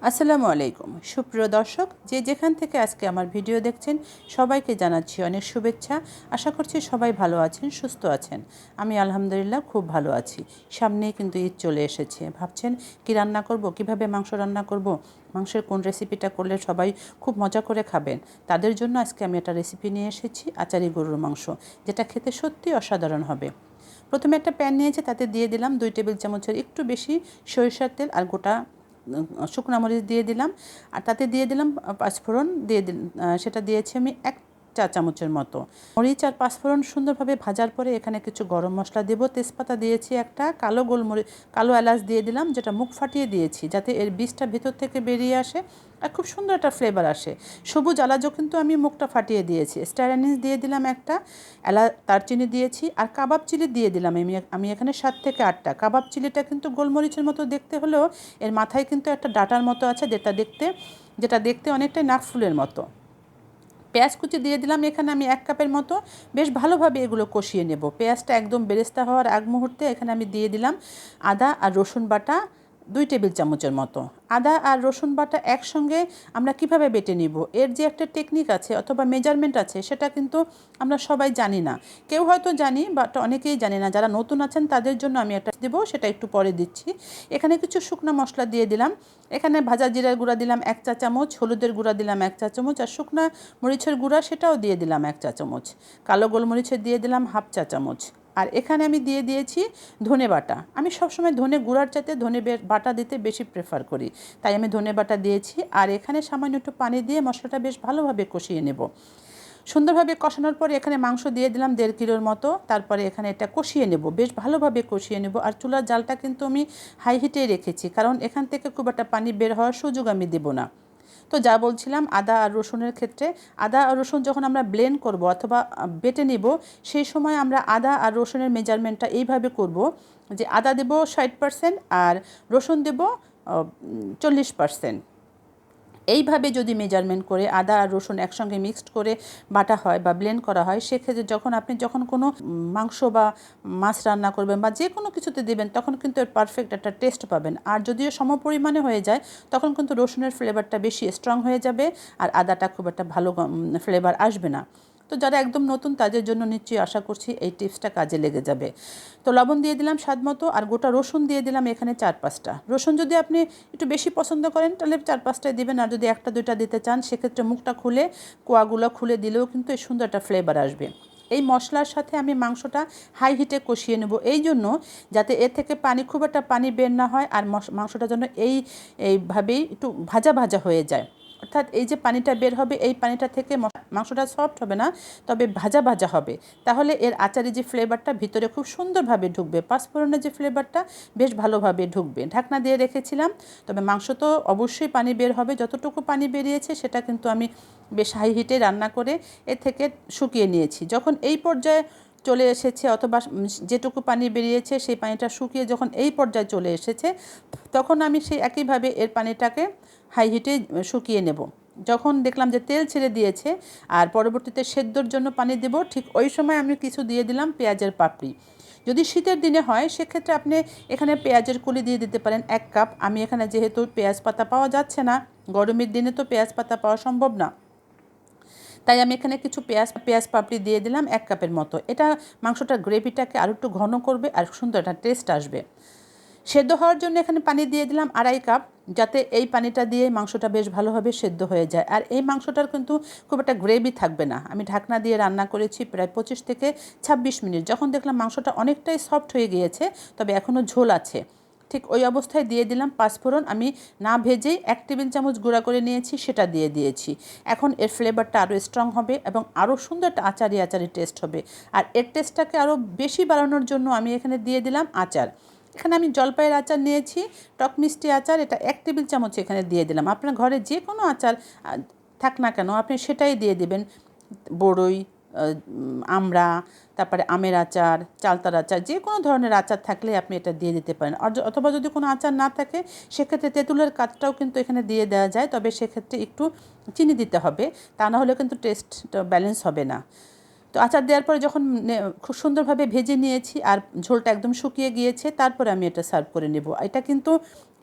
আসসালামু আলাইকুম সুপ্রিয় দর্শক, যে যেখান থেকে আজকে আমার ভিডিও দেখছেন সবাইকে জানাচ্ছি অনেক শুভেচ্ছা। আশা করছি সবাই ভালো আছেন, সুস্থ আছেন। আমি আলহামদুলিল্লাহ খুব ভালো আছি। সামনেই কিন্তু ঈদ চলে এসেছে। ভাবছেন কি রান্না করব, কিভাবে মাংস রান্না করব, মাংসের কোন রেসিপিটা করলে সবাই খুব মজা করে খাবেন। তাদের জন্য আজকে আমি একটা রেসিপি নিয়ে এসেছি, আচারি গরুর মাংস, যেটা খেতে সত্যি অসাধারণ হবে। প্রথমে একটা প্যান নিয়েছি, তাতে দিয়ে দিলাম 2 টেবিল চামচের একটু বেশি সরিষার তেল আর গোটা শুকনো মরিচ দিয়ে দিলাম। আর তাতে দিয়ে দিলাম পাঁচফোড়ন দিয়ে সেটা দিয়েছি আমি 1 চা চামচের মতো। মরিচ আর পাঁচফোড়ন সুন্দরভাবে ভাজার পরে এখানে কিছু গরম মশলা দেবো। তেজপাতা দিয়েছি একটা, কালো এলাচ দিয়ে দিলাম, যেটা মুখ ফাটিয়ে দিয়েছি যাতে এর বীজটা ভেতর থেকে বেরিয়ে আসে আর খুব সুন্দর একটা ফ্লেভার আসে। সবুজ এলাচও কিন্তু আমি মুখটা ফাটিয়ে দিয়েছি। স্টার অ্যানিস দিয়ে দিলাম একটা, দারচিনি দিয়েছি আর কাবাব চিলি দিয়ে দিলাম আমি এখানে 7 থেকে 8টা। কাবাব চিলিটা কিন্তু গোলমরিচের মতো দেখতে হলেও এর মাথায় কিন্তু একটা ডাঁটার মতো আছে, যেটা দেখতে অনেকটাই নাকফুলের মতো। পেঁয়াজ কুচি দিয়ে দিলাম এখানে আমি 1 কাপের মতো। বেশ ভালোভাবে এগুলো কষিয়ে নেব। পেঁয়াজটা একদম বেরেস্তা হওয়ার আগ মুহূর্তে এখানে আমি দিয়ে দিলাম আদা আর রসুন বাটা 2 টেবিল চামচের মতো। আদা আর রসুন বাটা একসঙ্গে আমরা কিভাবে বেটে নিব, এর যে একটা টেকনিক আছে অথবা মেজারমেন্ট আছে, সেটা কিন্তু আমরা সবাই জানি না। কেউ হয়তো জানি, বাট অনেকেই জানি না। যারা নতুন আছেন তাদের জন্য আমি একটা দেবো, সেটা একটু পরে দিচ্ছি। এখানে কিছু শুকনো মশলা দিয়ে দিলাম। এখানে ভাজা জিরার গুঁড়া দিলাম 1 চা চামচ, হলুদের গুঁড়া দিলাম 1 চা চামচ, আর শুকনো মরিচের গুঁড়া সেটাও দিয়ে দিলাম 1 চা চামচ। কালো গোলমরিচের দিয়ে দিলাম 1/2 চা চামচ। আর এখানে আমি দিয়ে দিয়েছি ধনে বাটা। আমি সবসময় ধনে গুঁড়ার চাইতে ধনে বাটা দিতে বেশি প্রেফার করি, তাই আমি ধনে বাটা দিয়েছি। আর এখানে সামান্য একটু পানি দিয়ে মশলাটা বেশ ভালোভাবে কষিয়ে নেব। সুন্দরভাবে কষানোর পরে এখানে মাংস দিয়ে দিলাম 1.5 কিলোর মতো। তারপরে এখানে এটা কষিয়ে নেব, বেশ ভালোভাবে কষিয়ে নেব। আর চুলার জালটা কিন্তু আমি হাই হিটেই রেখেছি, কারণ এখান থেকে খুব একটা পানি বের হওয়ার সুযোগ আমি দেব না। তো যা বলছিলাম, আদা আর রসুনের ক্ষেত্রে, আদা আর রসুন যখন আমরা ব্লেন্ড করব অথবা বেটে নিব, সেই সময় আমরা আদা আর রসুনের মেজারমেন্টটা এইভাবে করব যে আদা দেব 60% আর রসুন দেব 40%। এইভাবে যদি মেজারমেন্ট করে আদা আর রসুন একসঙ্গে মিক্সড করে বাটা হয় বা ব্লেন্ড করা হয়, সেক্ষেত্রে যখন কোনো মাংস বা মাছ রান্না করবেন বা যে কোনো কিছুতে দেবেন, তখন কিন্তু এর পারফেক্ট একটা টেস্ট পাবেন। আর যদিও সমপরিমাণে হয়ে যায়, তখন কিন্তু রসুনের ফ্লেভারটা বেশি স্ট্রং হয়ে যাবে আর আদাটা খুব একটা ভালো ফ্লেভার আসবে না। তো যারা একদম নতুন তাদের জন্য নিশ্চয়ই আশা করছি এই টিপসটা কাজে লেগে যাবে। তো লবণ দিয়ে দিলাম স্বাদ মতো, আর গোটা রসুন দিয়ে দিলাম এখানে 4-5টা। রসুন যদি আপনি একটু বেশি পছন্দ করেন তাহলে 4-5টাই দিবেন, আর যদি 1-2টা দিতে চান সেক্ষেত্রে মুখটা খুলে কোয়াগুলো খুলে দিলেও কিন্তু এই সুন্দর একটা ফ্লেভার আসবে। এই মশলার সাথে আমি মাংসটা হাই হিটে কষিয়ে নেব, এই জন্য যাতে এর থেকে খুব একটা পানি বের না হয়, আর মাংসটা যেন এইভাবেই একটু ভাজা ভাজা হয়ে যায়। অর্থাৎ এই যে পানিটা বের হবে, এই পানিটা থেকে মাংসটা সফট হবে না, তবে ভাজা ভাজা হবে। তাহলে এর আচারি যে ফ্লেভারটা ভিতরে খুব সুন্দরভাবে ঢুকবে, পাঁচফোড়নের যে ফ্লেভারটা বেশ ভালোভাবে ঢুকবে। ঢাকনা দিয়ে রেখেছিলাম, তবে মাংস তো অবশ্যই পানি বের হবে। যতটুকু পানি বেরিয়েছে সেটা কিন্তু আমি বেশ হাই হিটে রান্না করে এর থেকে শুকিয়ে নিয়েছি। যখন এই পর্যায়ে চলে এসেছে, অথবা যেটুকু পানি বেরিয়েছে সেই পানিটা শুকিয়ে যখন এই পর্যায়ে চলে এসেছে, তখন আমি সেই একইভাবে এর পানিটাকে হাই হিটে শুকিয়ে নেব। যখন দেখলাম যে তেল ছেড়ে দিয়েছে আর পরবর্তীতে সেদ্ধর জন্য পানি দেব, ঠিক ওই সময় আমি কিছু দিয়ে দিলাম পেঁয়াজের পাপড়ি। যদি শীতের দিনে হয় সেক্ষেত্রে আপনি এখানে পেঁয়াজের কলি দিয়ে দিতে পারেন 1 কাপ। আমি এখানে যেহেতু পেঁয়াজ পাতা পাওয়া যাচ্ছে না, গরমের দিনে তো পেঁয়াজ পাতা পাওয়া সম্ভব না, তাই আমি এখানে কিছু পেঁয়াজ পাপড়ি দিয়ে দিলাম 1 কাপের মতো। এটা মাংসটার গ্রেভিটাকে আরও একটু ঘন করবে আর সুন্দর একটা টেস্ট আসবে। সেদ্ধ হওয়ার জন্য এখানে পানি দিয়ে দিলাম 2.5 কাপ, যাতে এই পানিটা দিয়ে মাংসটা বেশ ভালোভাবে সেদ্ধ হয়ে যায়। আর এই মাংসটার কিন্তু খুব একটা গ্রেভি থাকবে না। আমি ঢাকনা দিয়ে রান্না করেছি প্রায় 25 থেকে 26 মিনিট। যখন দেখলাম মাংসটা অনেকটাই সফট হয়ে গিয়েছে, তবে এখনও ঝোল আছে, ঠিক ওই অবস্থায় দিয়ে দিলাম পাঁচফোড়ন। আমি না ভেজেই 1 টেবিল চামচ গুঁড়া করে নিয়েছি, সেটা দিয়ে দিয়েছি। এখন এর ফ্লেভারটা আরও স্ট্রং হবে এবং আরও সুন্দর একটা আচারি টেস্ট হবে। আর এর টেস্টটাকে আরও বেশি বাড়ানোর জন্য আমি এখানে দিয়ে দিলাম আচার। এখানে আমি জলপাইয়ের আচার নিয়েছি, টক মিষ্টি আচার, এটা 1 টেবিল চামচ এখানে দিয়ে দিলাম। আপনার ঘরে যে কোনো আচার থাক না কেন আপনি সেটাই দিয়ে দেবেন। বড়ই, আমড়া, তারপরে আমের আচার, চালতার আচার, যে কোনো ধরনের আচার থাকলে আপনি এটা দিয়ে দিতে পারেন। অথবা যদি কোনো আচার না থাকে সেক্ষেত্রে তেঁতুলের কাঠটাও কিন্তু এখানে দিয়ে দেওয়া যায়, তবে সেক্ষেত্রে একটু চিনি দিতে হবে, তা না হলে কিন্তু টেস্টটা ব্যালেন্স হবে না। তো আচার দেওয়ার পরে যখন খুব সুন্দরভাবে ভেজে নিয়েছি আর ঝোলটা একদম শুকিয়ে গিয়েছে, তারপরে আমি এটা সার্ভ করে নেব। এটা কিন্তু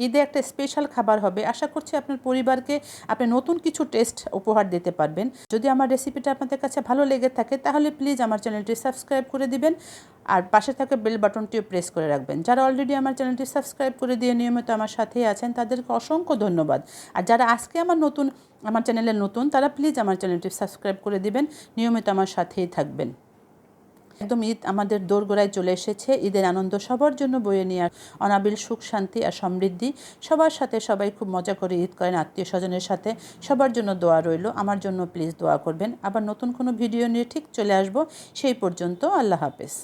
ঈদে একটা স্পেশাল খাবার হবে। আশা করছি আপনার পরিবারকে আপনি নতুন কিছু টেস্ট উপহার দিতে পারবেন। যদি আমার রেসিপিটা আপনাদের কাছে ভালো লেগে থাকে তাহলে প্লিজ আমার চ্যানেলটি সাবস্ক্রাইব করে দিবেন আর পাশে থাকা বেল বাটনটিও প্রেস করে রাখবেন। যারা অলরেডি আমার চ্যানেলটি সাবস্ক্রাইব করে দিয়ে নিয়মিত আমার সাথেই আছেন তাদেরকে অসংখ্য ধন্যবাদ। আর যারা আজকে আমার চ্যানেলে নতুন তারা প্লিজ আমার চ্যানেলটি সাবস্ক্রাইব করে দিবেন, নিয়মিত আমার সাথেই থাকবেন। একদম ঈদ আমাদের দোরগোড়ায় চলে এসেছে। ঈদের আনন্দ সবার জন্য বয়ে নিয়ে অনাবিল সুখ, শান্তি আর সমৃদ্ধি। সবার সাথে সবাই খুব মজা করে ঈদ করেন, আত্মীয় স্বজনের সাথে। সবার জন্য দোয়া রইল, আমার জন্য প্লিজ দোয়া করবেন। আবার নতুন কোনো ভিডিও নিয়ে ঠিক চলে আসব। সেই পর্যন্ত আল্লাহ হাফেজ।